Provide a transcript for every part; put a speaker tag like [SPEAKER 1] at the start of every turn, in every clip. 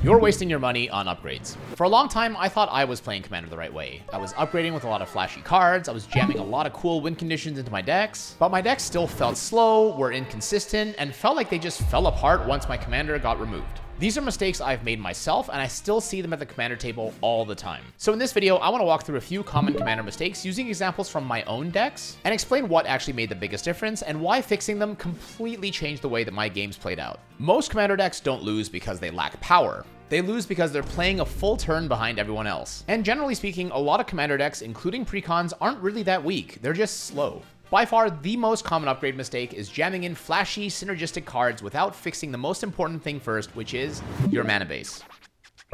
[SPEAKER 1] You're wasting your money on upgrades. For a long time, I thought I was playing Commander the right way. I was upgrading with a lot of flashy cards, I was jamming a lot of cool win conditions into my decks, but my decks still felt slow, were inconsistent, and felt like they just fell apart once my Commander got removed. These are mistakes I've made myself, and I still see them at the Commander table all the time. So in this video, I want to walk through a few common Commander mistakes using examples from my own decks, and explain what actually made the biggest difference, and why fixing them completely changed the way that my games played out. Most Commander decks don't lose because they lack power. They lose because they're playing a full turn behind everyone else. And generally speaking, a lot of Commander decks, including precons, aren't really that weak, they're just slow. By far, the most common upgrade mistake is jamming in flashy, synergistic cards without fixing the most important thing first, which is your mana base.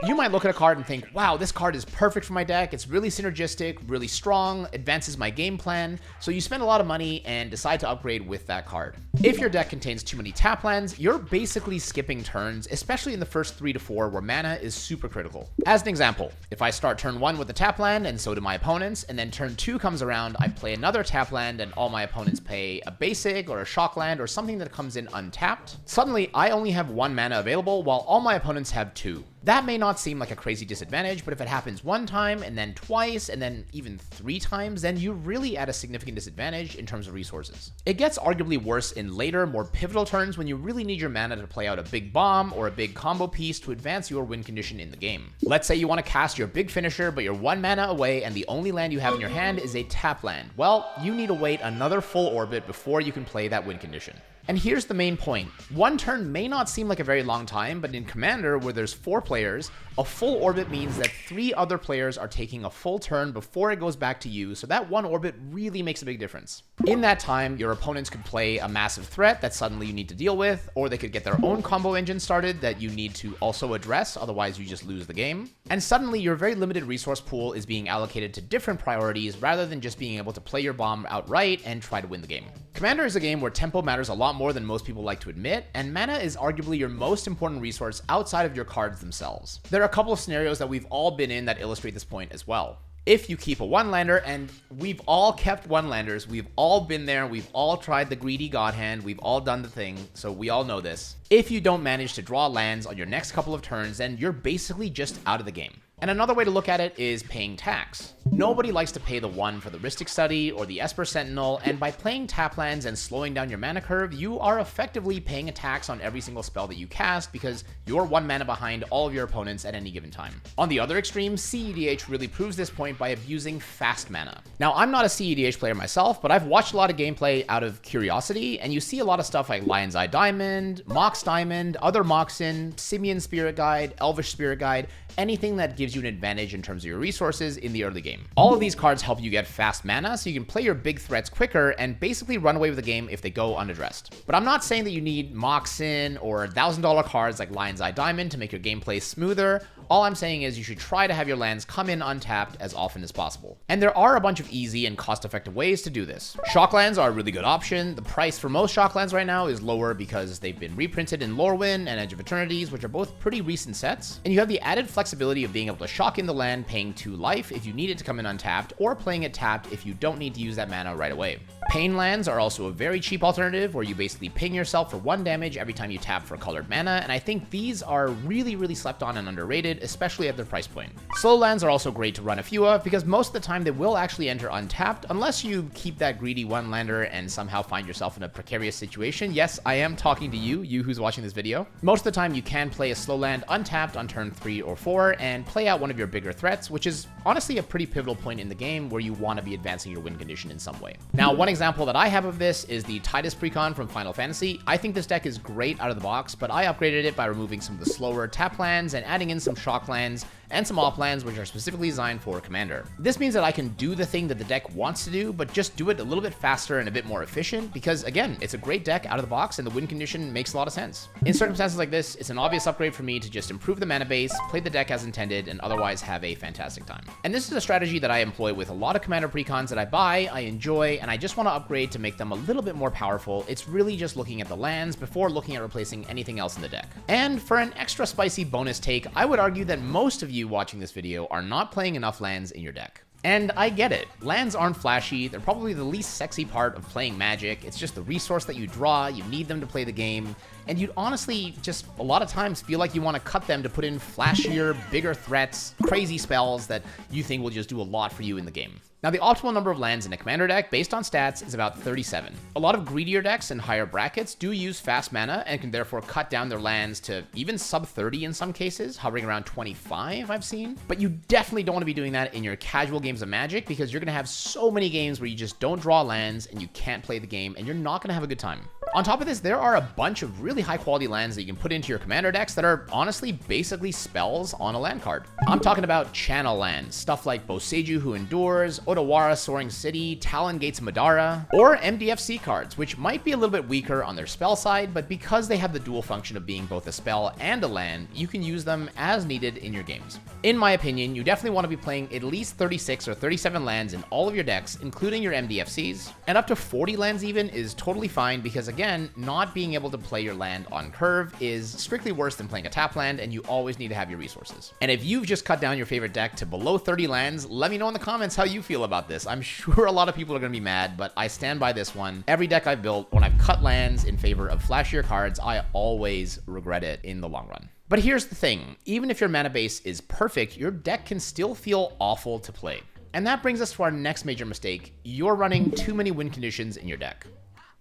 [SPEAKER 1] You might look at a card and think, wow, this card is perfect for my deck, it's really synergistic, really strong, advances my game plan, so you spend a lot of money and decide to upgrade with that card. If your deck contains too many tap lands, you're basically skipping turns, especially in the first 3 to 4 where mana is super critical. As an example, if I start turn 1 with a tap land, and so do my opponents, and then turn 2 comes around, I play another tap land, and all my opponents pay a basic or a shock land or something that comes in untapped, suddenly I only have 1 mana available while all my opponents have 2. That may not seem like a crazy disadvantage, but if it happens 1 time, and then twice, and then even 3 times, then you're really at a significant disadvantage in terms of resources. It gets arguably worse in later, more pivotal turns when you really need your mana to play out a big bomb or a big combo piece to advance your win condition in the game. Let's say you want to cast your big finisher, but you're 1 mana away, and the only land you have in your hand is a tap land. Well, you need to wait another full orbit before you can play that win condition. And here's the main point. 1 turn may not seem like a very long time, but in Commander, where there's 4 players, a full orbit means that 3 other players are taking a full turn before it goes back to you, so that 1 orbit really makes a big difference. In that time, your opponents could play a massive threat that suddenly you need to deal with, or they could get their own combo engine started that you need to also address, otherwise you just lose the game. And suddenly your very limited resource pool is being allocated to different priorities rather than just being able to play your bomb outright and try to win the game. Commander is a game where tempo matters a lot more than most people like to admit, and mana is arguably your most important resource outside of your cards themselves. There are a couple of scenarios that we've all been in that illustrate this point as well. If you keep a one-lander, and we've all kept one-landers, we've all been there, we've all tried the greedy god hand, we've all done the thing, so we all know this. If you don't manage to draw lands on your next couple of turns, then you're basically just out of the game. And another way to look at it is paying tax. Nobody likes to pay the 1 for the Rhystic Study or the Esper Sentinel, and by playing tap lands and slowing down your mana curve, you are effectively paying a tax on every single spell that you cast because you're 1 mana behind all of your opponents at any given time. On the other extreme, CEDH really proves this point by abusing fast mana. Now, I'm not a CEDH player myself, but I've watched a lot of gameplay out of curiosity, and you see a lot of stuff like Lion's Eye Diamond, Mox Diamond, other Moxen, Simian Spirit Guide, Elvish Spirit Guide, anything that gives you an advantage in terms of your resources in the early game. All of these cards help you get fast mana so you can play your big threats quicker and basically run away with the game if they go unaddressed. But I'm not saying that you need Moxen or $1,000 cards like Lion's Eye Diamond to make your gameplay smoother. All I'm saying is you should try to have your lands come in untapped as often as possible. And there are a bunch of easy and cost-effective ways to do this. Shock lands are a really good option. The price for most shock lands right now is lower because they've been reprinted in Lorwyn and Edge of Eternities, which are both pretty recent sets. And you have the added flexibility of being able to shock in the land, paying 2 life if you need it to come in untapped, or playing it tapped if you don't need to use that mana right away. Pain lands are also a very cheap alternative where you basically ping yourself for 1 damage every time you tap for colored mana, and I think these are really slept on and underrated, especially at their price point. Slow lands are also great to run a few of because most of the time they will actually enter untapped unless you keep that greedy one-lander and somehow find yourself in a precarious situation. Yes, I am talking to you who's watching this video. Most of the time you can play a slow land untapped on turn 3 or 4 and play out one of your bigger threats, which is honestly a pretty pivotal point in the game where you want to be advancing your win condition in some way. Now, one example that I have of this is the Tidus Precon from Final Fantasy. I think this deck is great out of the box, but I upgraded it by removing some of the slower tap lands and adding in some shock lands and some off lands which are specifically designed for Commander. This means that I can do the thing that the deck wants to do, but just do it a little bit faster and a bit more efficient because, again, it's a great deck out of the box and the win condition makes a lot of sense. In circumstances like this, it's an obvious upgrade for me to just improve the mana base, play the deck as intended, and otherwise have a fantastic time. And this is a strategy that I employ with a lot of Commander precons that I buy, I enjoy, and I just want to upgrade to make them a little bit more powerful. It's really just looking at the lands before looking at replacing anything else in the deck. And for an extra spicy bonus take, I would argue that most of you watching this video are not playing enough lands in your deck. And I get it. Lands aren't flashy. They're probably the least sexy part of playing Magic. It's just the resource that you draw. You need them to play the game. and you'd honestly just a lot of times feel like you want to cut them to put in flashier, bigger threats, crazy spells that you think will just do a lot for you in the game. Now, the optimal number of lands in a commander deck based on stats is about 37. A lot of greedier decks in higher brackets do use fast mana and can therefore cut down their lands to even sub 30 in some cases, hovering around 25 I've seen. But you definitely don't want to be doing that in your casual games of Magic because you're going to have so many games where you just don't draw lands and you can't play the game and you're not going to have a good time. On top of this, there are a bunch of really high quality lands that you can put into your commander decks that are honestly basically spells on a land card. I'm talking about channel lands, stuff like Boseiju Who Endures, Odawara Soaring City, Talon Gates of Madara, or MDFC cards, which might be a little bit weaker on their spell side, but because they have the dual function of being both a spell and a land, you can use them as needed in your games. In my opinion, you definitely want to be playing at least 36 or 37 lands in all of your decks, including your MDFCs, and up to 40 lands even is totally fine because again, not being able to play your land on curve is strictly worse than playing a tap land, and you always need to have your resources. And if you've just cut down your favorite deck to below 30 lands, let me know in the comments how you feel about this. I'm sure a lot of people are going to be mad, but I stand by this one. Every deck I've built, when I've cut lands in favor of flashier cards, I always regret it in the long run. But here's the thing, even if your mana base is perfect, your deck can still feel awful to play. And that brings us to our next major mistake. You're running too many win conditions in your deck.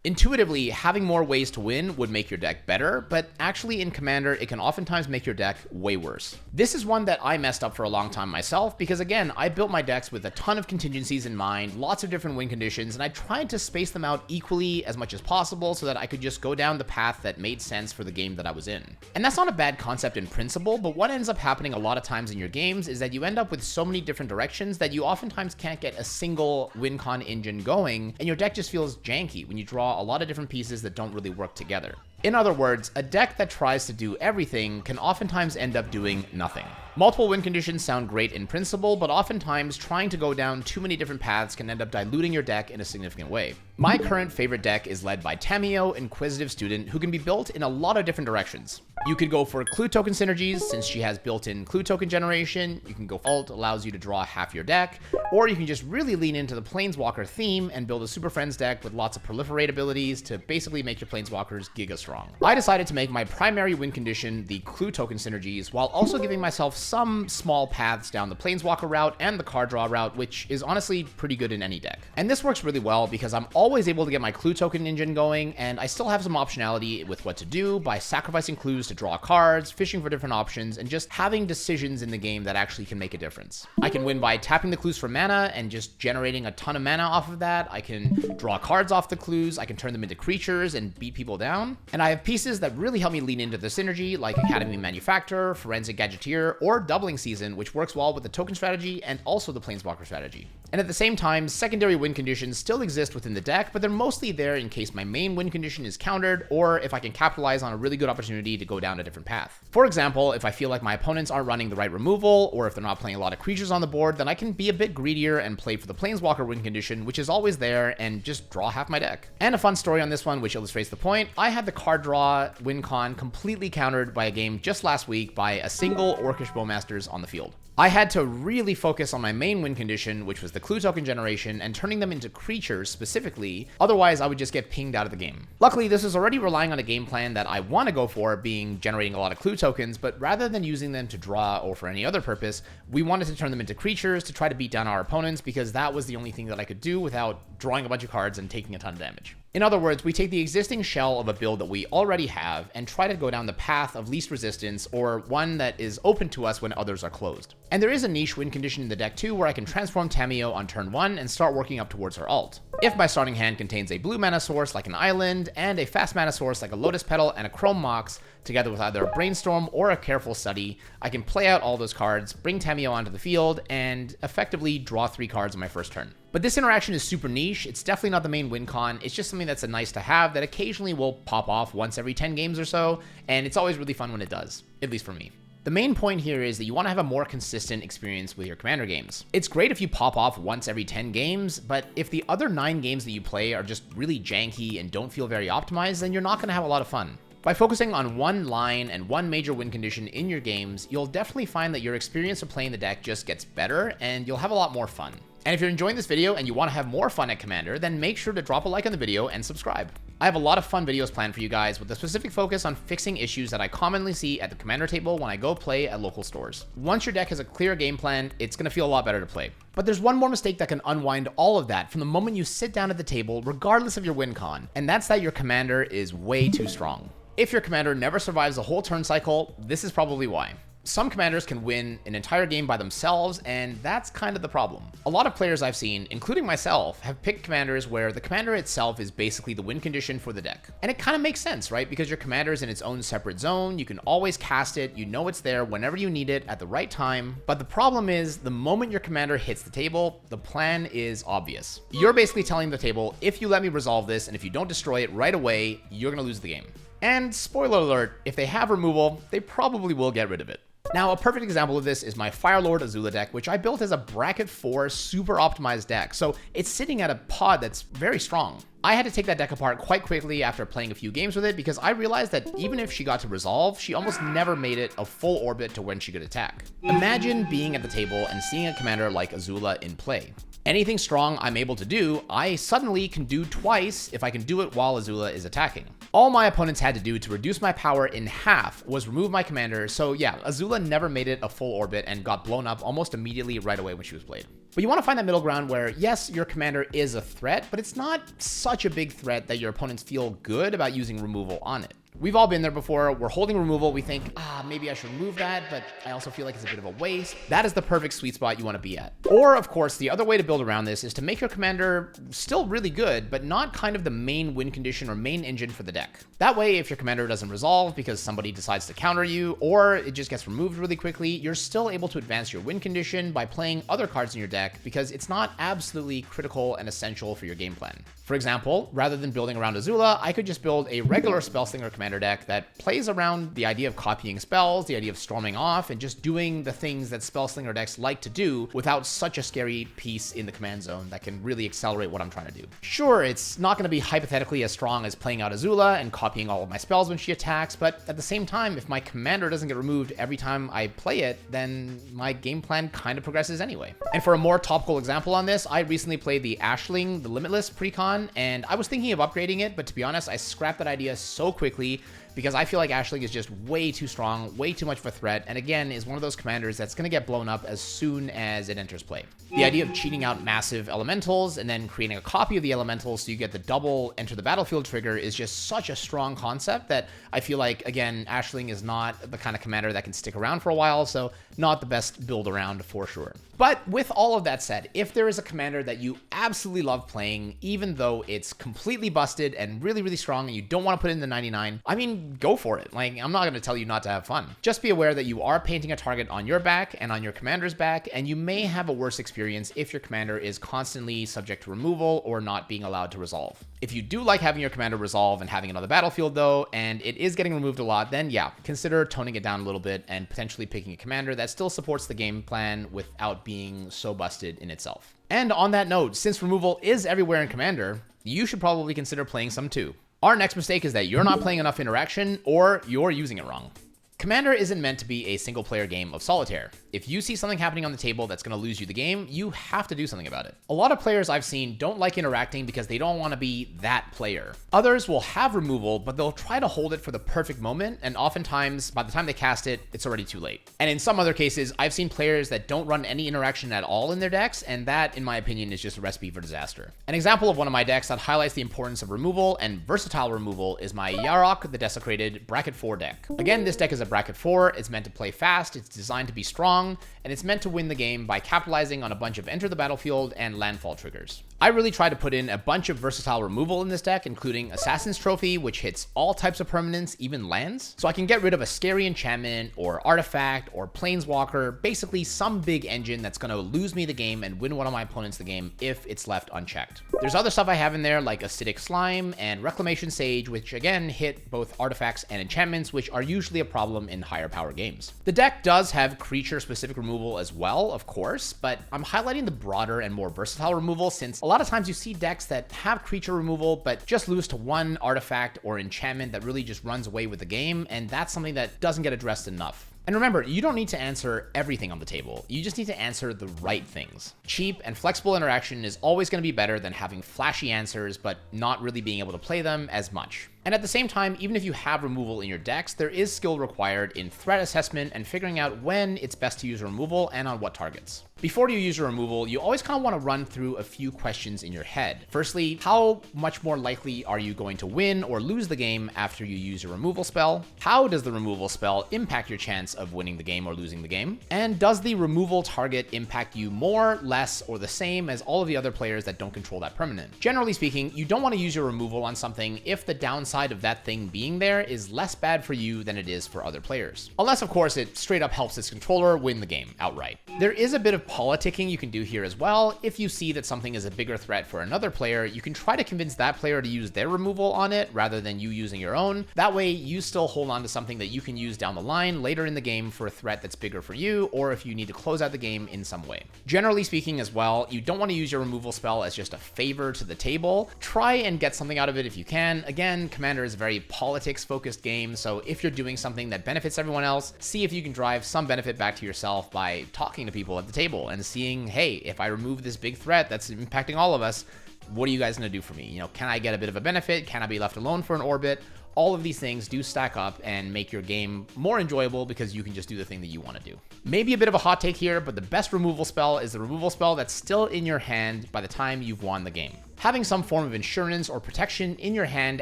[SPEAKER 1] Intuitively, having more ways to win would make your deck better, but actually in Commander, it can oftentimes make your deck way worse. This is one that I messed up for a long time myself because again, I built my decks with a ton of contingencies in mind, lots of different win conditions, and I tried to space them out equally as much as possible so that I could just go down the path that made sense for the game that I was in. And that's not a bad concept in principle, but what ends up happening a lot of times in your games is that you end up with so many different directions that you oftentimes can't get a single win con engine going, and your deck just feels janky when you draw a lot of different pieces that don't really work together. In other words, a deck that tries to do everything can oftentimes end up doing nothing. Multiple win conditions sound great in principle, but oftentimes trying to go down too many different paths can end up diluting your deck in a significant way. My current favorite deck is led by Tamiyo, Inquisitive Student, who can be built in a lot of different directions. You could go for clue token synergies, since she has built-in clue token generation. You can go alt, allows you to draw half your deck, or you can just really lean into the Planeswalker theme and build a Super Friends deck with lots of proliferate abilities to basically make your Planeswalkers giga strong. I decided to make my primary win condition the clue token synergies, while also giving myself some small paths down the Planeswalker route and the card draw route, which is honestly pretty good in any deck. And this works really well because I'm always able to get my clue token engine going, and I still have some optionality with what to do by sacrificing clues to draw cards, fishing for different options, and just having decisions in the game that actually can make a difference. I can win by tapping the clues for mana and just generating a ton of mana off of that. I can draw cards off the clues, I can turn them into creatures and beat people down. And I have pieces that really help me lean into the synergy, like Academy Manufacturer, Forensic Gadgeteer, or Doubling Season, which works well with the token strategy and also the Planeswalker strategy. And at the same time, secondary win conditions still exist within the deck, but they're mostly there in case my main win condition is countered, or if I can capitalize on a really good opportunity to go down a different path. For example, if I feel like my opponents aren't running the right removal, or if they're not playing a lot of creatures on the board, then I can be a bit greedier and play for the Planeswalker win condition, which is always there, and just draw half my deck. And a fun story on this one, which illustrates the point, I had the card draw win con completely countered by a game just last week by a single Orcish Bowmasters on the field. I had to really focus on my main win condition, which was the clue token generation, and turning them into creatures specifically, otherwise I would just get pinged out of the game. Luckily, this is already relying on a game plan that I want to go for, being generating a lot of clue tokens, but rather than using them to draw or for any other purpose, we wanted to turn them into creatures to try to beat down our opponents because that was the only thing that I could do without drawing a bunch of cards and taking a ton of damage. In other words, we take the existing shell of a build that we already have and try to go down the path of least resistance, or one that is open to us when others are closed. And there is a niche win condition in the deck too, where I can transform Tamiyo on turn 1 and start working up towards her alt. If my starting hand contains a blue mana source like an island, and a fast mana source like a Lotus Petal and a Chrome Mox, together with either a Brainstorm or a Careful Study, I can play out all those cards, bring Tamiyo onto the field, and effectively draw 3 cards on my first turn. But this interaction is super niche. It's definitely not the main win con. It's just something that's a nice to have that occasionally will pop off once every 10 games or so, and it's always really fun when it does, at least for me. The main point here is that you want to have a more consistent experience with your Commander games. It's great if you pop off once every 10 games, but if the other 9 games that you play are just really janky and don't feel very optimized, then you're not going to have a lot of fun. By focusing on one line and one major win condition in your games, you'll definitely find that your experience of playing the deck just gets better and you'll have a lot more fun. And if you're enjoying this video and you want to have more fun at Commander, then make sure to drop a like on the video and subscribe. I have a lot of fun videos planned for you guys with a specific focus on fixing issues that I commonly see at the commander table when I go play at local stores. Once your deck has a clear game plan, it's going to feel a lot better to play. But there's one more mistake that can unwind all of that from the moment you sit down at the table, regardless of your win con, and that's that your commander is way too strong. If your commander never survives a whole turn cycle, this is probably why. Some commanders can win an entire game by themselves, and that's kind of the problem. A lot of players I've seen, including myself, have picked commanders where the commander itself is basically the win condition for the deck. And it kind of makes sense, right? Because your commander is in its own separate zone, you can always cast it, you know it's there whenever you need it at the right time. But the problem is, the moment your commander hits the table, the plan is obvious. You're basically telling the table, if you let me resolve this, and if you don't destroy it right away, you're gonna lose the game. And spoiler alert, if they have removal, they probably will get rid of it. Now, a perfect example of this is my Firelord Azula deck, which I built as a bracket 4 super optimized deck, so it's sitting at a pod that's very strong. I had to take that deck apart quite quickly after playing a few games with it because I realized that even if she got to resolve, she almost never made it a full orbit to when she could attack. Imagine being at the table and seeing a commander like Azula in play. Anything strong I'm able to do, I suddenly can do twice if I can do it while Azula is attacking. All my opponents had to do to reduce my power in half was remove my commander, so yeah, Azula never made it a full orbit and got blown up almost immediately right away when she was played. But you want to find that middle ground where, yes, your commander is a threat, but it's not such a big threat that your opponents feel good about using removal on it. We've all been there before. We're holding removal. We think, maybe I should remove that, but I also feel like it's a bit of a waste. That is the perfect sweet spot you want to be at. Or, of course, the other way to build around this is to make your commander still really good, but not kind of the main win condition or main engine for the deck. That way, if your commander doesn't resolve because somebody decides to counter you, or it just gets removed really quickly, you're still able to advance your win condition by playing other cards in your deck because it's not absolutely critical and essential for your game plan. For example, rather than building around Azula, I could just build a regular Spellslinger commander deck that plays around the idea of copying spells, the idea of storming off, and just doing the things that Spellslinger decks like to do without such a scary piece in the command zone that can really accelerate what I'm trying to do. Sure, it's not going to be hypothetically as strong as playing out Azula and copying all of my spells when she attacks, but at the same time, if my commander doesn't get removed every time I play it, then my game plan kind of progresses anyway. And for a more topical example on this, I recently played the Ashling, the Limitless precon, and I was thinking of upgrading it, but to be honest, I scrapped that idea so quickly because I feel like Ashling is just way too strong, way too much of a threat, and again, is one of those commanders that's going to get blown up as soon as it enters play. The idea of cheating out massive elementals and then creating a copy of the elementals so you get the double enter the battlefield trigger is just such a strong concept that I feel like, again, Ashling is not the kind of commander that can stick around for a while, so not the best build around for sure. But with all of that said, if there is a commander that you absolutely love playing, even though it's completely busted and really, really strong and you don't want to put it in the 99, I mean, go for it. Like, I'm not going to tell you not to have fun. Just be aware that you are painting a target on your back and on your commander's back, and you may have a worse experience if your commander is constantly subject to removal or not being allowed to resolve. If you do like having your commander resolve and having another battlefield though, and it is getting removed a lot, then yeah, consider toning it down a little bit and potentially picking a commander that still supports the game plan without being so busted in itself. And on that note, since removal is everywhere in Commander, you should probably consider playing some too. Our next mistake is that you're not playing enough interaction or you're using it wrong. Commander isn't meant to be a single player game of solitaire. If you see something happening on the table that's going to lose you the game, you have to do something about it. A lot of players I've seen don't like interacting because they don't want to be that player. Others will have removal, but they'll try to hold it for the perfect moment, and oftentimes, by the time they cast it, it's already too late. And in some other cases, I've seen players that don't run any interaction at all in their decks, and that, in my opinion, is just a recipe for disaster. An example of one of my decks that highlights the importance of removal and versatile removal is my Yarok the Desecrated Bracket 4 deck. Again, this deck is a Bracket 4, it's meant to play fast, it's designed to be strong, and it's meant to win the game by capitalizing on a bunch of enter the battlefield and landfall triggers. I really try to put in a bunch of versatile removal in this deck, including Assassin's Trophy, which hits all types of permanents, even lands, so I can get rid of a scary enchantment, or artifact, or planeswalker, basically some big engine that's going to lose me the game and win one of my opponents the game if it's left unchecked. There's other stuff I have in there like Acidic Slime and Reclamation Sage, which again hit both artifacts and enchantments, which are usually a problem in higher power games. The deck does have creature-specific removal as well, of course, but I'm highlighting the broader and more versatile removal since a lot of times you see decks that have creature removal but just lose to one artifact or enchantment that really just runs away with the game, and that's something that doesn't get addressed enough. And remember, you don't need to answer everything on the table. You just need to answer the right things. Cheap and flexible interaction is always going to be better than having flashy answers, but not really being able to play them as much. And at the same time, even if you have removal in your decks, there is skill required in threat assessment and figuring out when it's best to use removal and on what targets. Before you use your removal, you always kind of want to run through a few questions in your head. Firstly, how much more likely are you going to win or lose the game after you use your removal spell? How does the removal spell impact your chance of winning the game or losing the game? And does the removal target impact you more, less, or the same as all of the other players that don't control that permanent? Generally speaking, you don't want to use your removal on something if the downside of that thing being there is less bad for you than it is for other players. Unless, of course, it straight up helps its controller win the game outright. There is a bit of politicking you can do here as well. If you see that something is a bigger threat for another player, you can try to convince that player to use their removal on it rather than you using your own. That way, you still hold on to something that you can use down the line later in the game for a threat that's bigger for you, or if you need to close out the game in some way. Generally speaking as well, you don't want to use your removal spell as just a favor to the table. Try and get something out of it if you can. Again, Commander is a very politics-focused game, so if you're doing something that benefits everyone else, see if you can drive some benefit back to yourself by talking to people at the table and seeing, hey, if I remove this big threat that's impacting all of us, what are you guys going to do for me? You know, can I get a bit of a benefit? Can I be left alone for an orbit? All of these things do stack up and make your game more enjoyable because you can just do the thing that you want to do. Maybe a bit of a hot take here, but the best removal spell is the removal spell that's still in your hand by the time you've won the game. Having some form of insurance or protection in your hand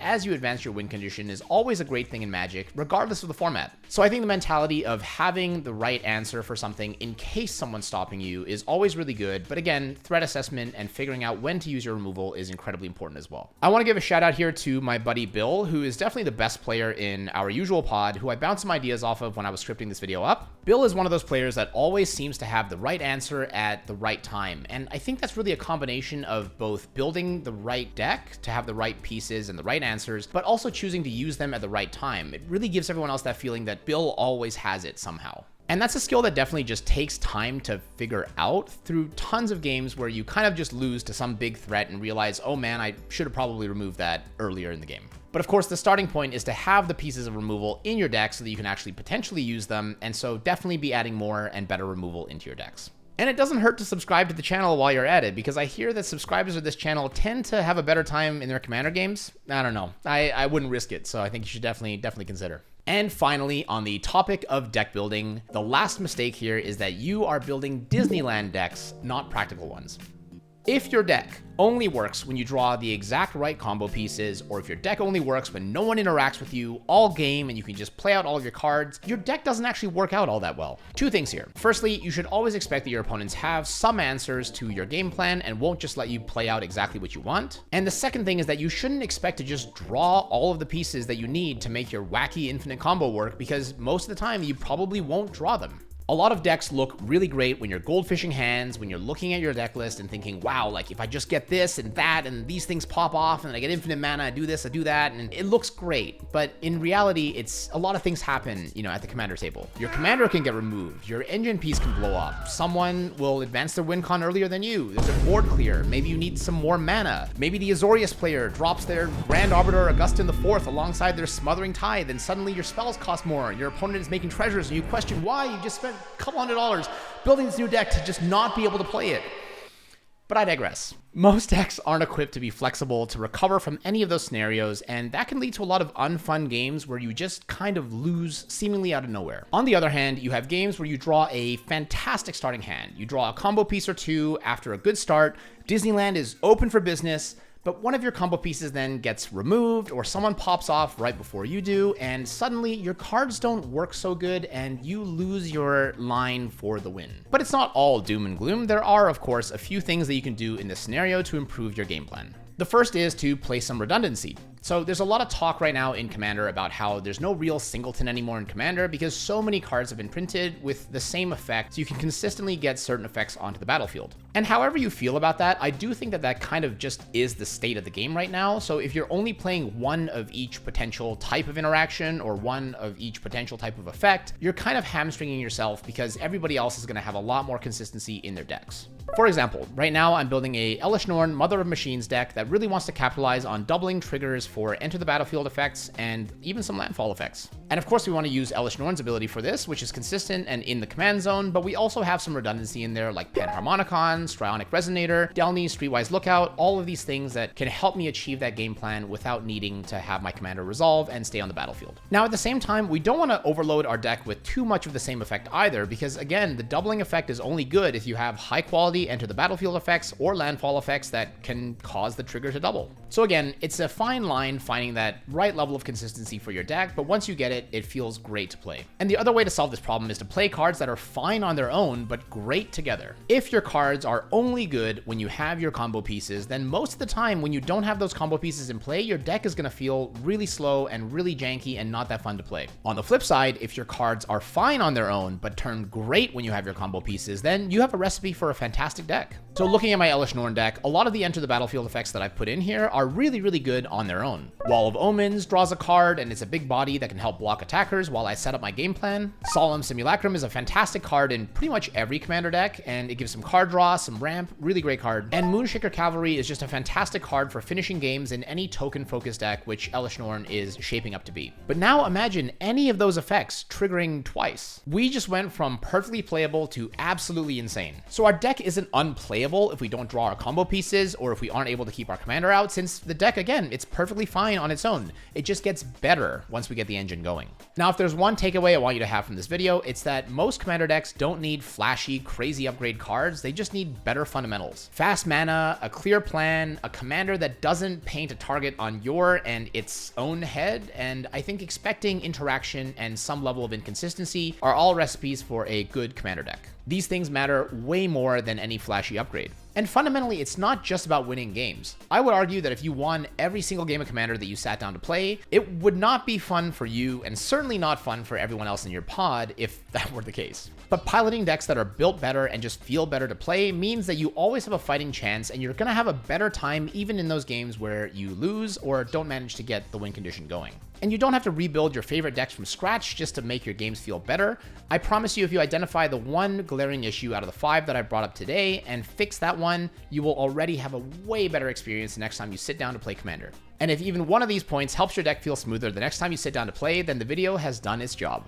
[SPEAKER 1] as you advance your win condition is always a great thing in Magic, regardless of the format. So I think the mentality of having the right answer for something in case someone's stopping you is always really good, but again, threat assessment and figuring out when to use your removal is incredibly important as well. I want to give a shout out here to my buddy Bill, who is definitely the best player in our usual pod, who I bounced some ideas off of when I was scripting this video up. Bill is one of those players that always seems to have the right answer at the right time, and I think that's really a combination of both building the right deck to have the right pieces and the right answers, but also choosing to use them at the right time. It really gives everyone else that feeling that Bill always has it somehow. And that's a skill that definitely just takes time to figure out through tons of games where you kind of just lose to some big threat and realize, oh man, I should have probably removed that earlier in the game. But of course, the starting point is to have the pieces of removal in your deck so that you can actually potentially use them, and so definitely be adding more and better removal into your decks. And it doesn't hurt to subscribe to the channel while you're at it, because I hear that subscribers of this channel tend to have a better time in their Commander games. I don't know. I wouldn't risk it, so I think you should definitely consider. And finally, on the topic of deck building, the last mistake here is that you are building Disneyland decks, not practical ones. If your deck only works when you draw the exact right combo pieces, or if your deck only works when no one interacts with you all game and you can just play out all of your cards, your deck doesn't actually work out all that well. Two things here. Firstly, you should always expect that your opponents have some answers to your game plan and won't just let you play out exactly what you want. And the second thing is that you shouldn't expect to just draw all of the pieces that you need to make your wacky infinite combo work, because most of the time you probably won't draw them. A lot of decks look really great when you're goldfishing hands, when you're looking at your deck list and thinking, wow, like if I just get this and that and these things pop off and I get infinite mana, I do this, I do that, and it looks great. But in reality, it's a lot of things happen, you know, at the commander table. Your commander can get removed, your engine piece can blow up, someone will advance their win con earlier than you, there's a board clear, maybe you need some more mana, maybe the Azorius player drops their Grand Arbiter Augustin IV alongside their Smothering Tithe, and suddenly your spells cost more, your opponent is making treasures, and you question why you just spent a couple $100 building this new deck to just not be able to play it. But I digress. Most decks aren't equipped to be flexible to recover from any of those scenarios, and that can lead to a lot of unfun games where you just kind of lose seemingly out of nowhere. On the other hand, you have games where you draw a fantastic starting hand. You draw a combo piece or two after a good start, Disneyland is open for business, but one of your combo pieces then gets removed or someone pops off right before you do, and suddenly your cards don't work so good and you lose your line for the win. But it's not all doom and gloom. There are, of course, a few things that you can do in this scenario to improve your game plan. The first is to play some redundancy. So there's a lot of talk right now in Commander about how there's no real singleton anymore in Commander because so many cards have been printed with the same effect, so you can consistently get certain effects onto the battlefield. And however you feel about that, I do think that that kind of just is the state of the game right now. So if you're only playing one of each potential type of interaction or one of each potential type of effect, you're kind of hamstringing yourself because everybody else is going to have a lot more consistency in their decks. For example, right now I'm building a Elesh Norn Mother of Machines deck that really wants to capitalize on doubling triggers for enter the battlefield effects and even some landfall effects. And of course we want to use Elesh Norn's ability for this, which is consistent and in the command zone, but we also have some redundancy in there like Panharmonicon, Strionic Resonator, Delny, Streetwise Lookout, all of these things that can help me achieve that game plan without needing to have my commander resolve and stay on the battlefield. Now at the same time, we don't want to overload our deck with too much of the same effect either, because again, the doubling effect is only good if you have high quality enter the battlefield effects or landfall effects that can cause the trigger to double. So again, it's a fine line finding that right level of consistency for your deck, but once you get it, it feels great to play. And the other way to solve this problem is to play cards that are fine on their own, but great together. If your cards are only good when you have your combo pieces, then most of the time when you don't have those combo pieces in play, your deck is going to feel really slow and really janky and not that fun to play. On the flip side, if your cards are fine on their own, but turn great when you have your combo pieces, then you have a recipe for a fantastic deck. So looking at my Elesh Norn deck, a lot of the enter the battlefield effects that I've put in here are really, really good on their own. Wall of Omens draws a card, and it's a big body that can help block attackers while I set up my game plan. Solemn Simulacrum is a fantastic card in pretty much every commander deck, and it gives some card draw, some ramp, really great card. And Moonshaker Cavalry is just a fantastic card for finishing games in any token-focused deck, which Elesh Norn is shaping up to be. But now imagine any of those effects triggering twice. We just went from perfectly playable to absolutely insane. So our deck isn't unplayable if we don't draw our combo pieces or if we aren't able to keep our commander out, since the deck, again, it's perfectly fine on its own. It just gets better once we get the engine going. Now, if there's one takeaway I want you to have from this video, it's that most commander decks don't need flashy, crazy upgrade cards. They just need better fundamentals. Fast mana, a clear plan, a commander that doesn't paint a target on your and its own head, and I think expecting interaction and some level of inconsistency are all recipes for a good commander deck. These things matter way more than any flashy upgrade. And fundamentally, it's not just about winning games. I would argue that if you won every single game of Commander that you sat down to play, it would not be fun for you and certainly not fun for everyone else in your pod if that were the case. But piloting decks that are built better and just feel better to play means that you always have a fighting chance and you're going to have a better time even in those games where you lose or don't manage to get the win condition going. And you don't have to rebuild your favorite decks from scratch just to make your games feel better. I promise you, if you identify the one glaring issue out of the 5 that I brought up today and fix that one, you will already have a way better experience the next time you sit down to play Commander. And if even one of these points helps your deck feel smoother the next time you sit down to play, then the video has done its job.